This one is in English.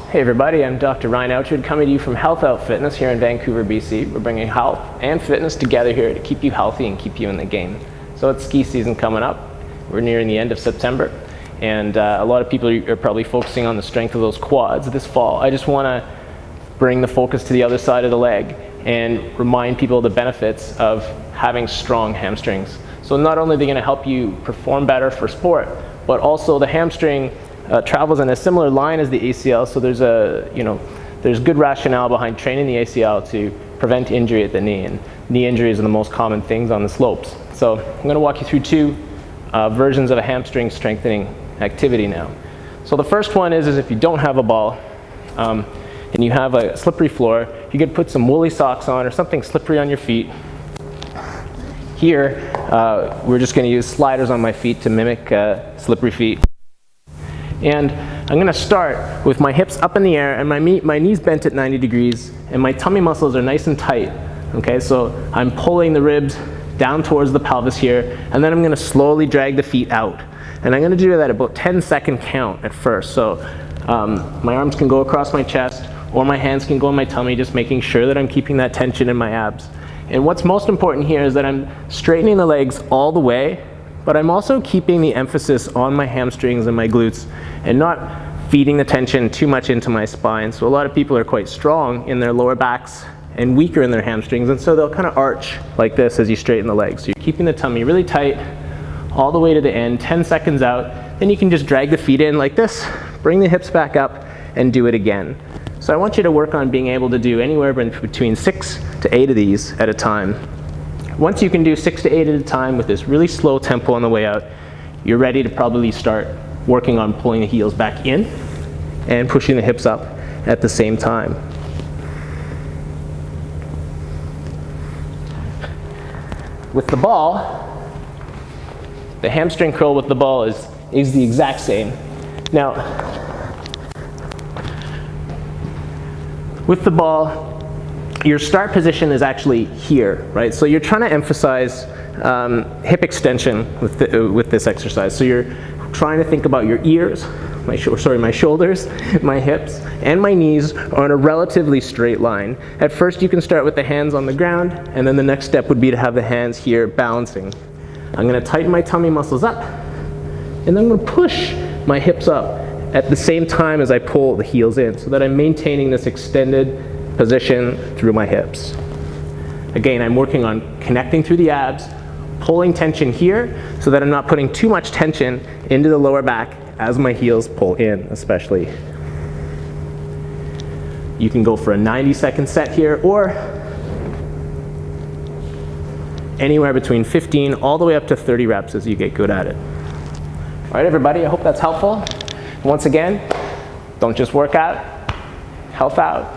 Hey everybody, I'm Dr. Ryan Outchard coming to you from HealthOut Fitness here in Vancouver, BC. We're bringing health and fitness together here to keep you healthy and keep you in the game. So it's ski season coming up. We're nearing the end of September, and a lot of people are probably focusing on the strength of those quads this fall. I just want to bring the focus to the other side of the leg and remind people of the benefits of having strong hamstrings. So not only are they going to help you perform better for sport, but also the hamstring travels in a similar line as the ACL, so there's good rationale behind training the ACL to prevent injury at the knee, and knee injuries are the most common things on the slopes. So I'm going to walk you through two versions of a hamstring strengthening activity now. So the first one is if you don't have a ball and you have a slippery floor, you could put some woolly socks on or something slippery on your feet. Here, we're just going to use sliders on my feet to mimic slippery feet. And I'm going to start with my hips up in the air and my knees bent at 90 degrees and my tummy muscles are nice and tight. Okay, so I'm pulling the ribs down towards the pelvis here, and then I'm going to slowly drag the feet out. And I'm going to do that at about 10-second count at first. So my arms can go across my chest or my hands can go on my tummy, just making sure that I'm keeping that tension in my abs. And what's most important here is that I'm straightening the legs all the way, but I'm also keeping the emphasis on my hamstrings and my glutes and not feeding the tension too much into my spine. So a lot of people are quite strong in their lower backs and weaker in their hamstrings, and so they'll kind of arch like this as you straighten the legs. So you're keeping the tummy really tight all the way to the end, 10 seconds out. Then you can just drag the feet in like this, bring the hips back up, and do it again. So I want you to work on being able to do anywhere between 6 to 8 of these at a time. Once you can do 6 to 8 at a time with this really slow tempo on the way out, you're ready to probably start working on pulling the heels back in and pushing the hips up at the same time. With the ball, the hamstring curl with the ball is the exact same. Now, with the ball, your start position is actually here, right? So you're trying to emphasize hip extension with this exercise. So you're trying to think about your ears, my shoulders, my hips, and my knees are on a relatively straight line. At first you can start with the hands on the ground, and then the next step would be to have the hands here balancing. I'm going to tighten my tummy muscles up, and then I'm going to push my hips up at the same time as I pull the heels in, so that I'm maintaining this extended position through my hips. Again, I'm working on connecting through the abs, pulling tension here so that I'm not putting too much tension into the lower back as my heels pull in, especially. You can go for a 90-second set here, or anywhere between 15 all the way up to 30 reps as you get good at it. All right, everybody, I hope that's helpful. Once again, don't just work out, health out.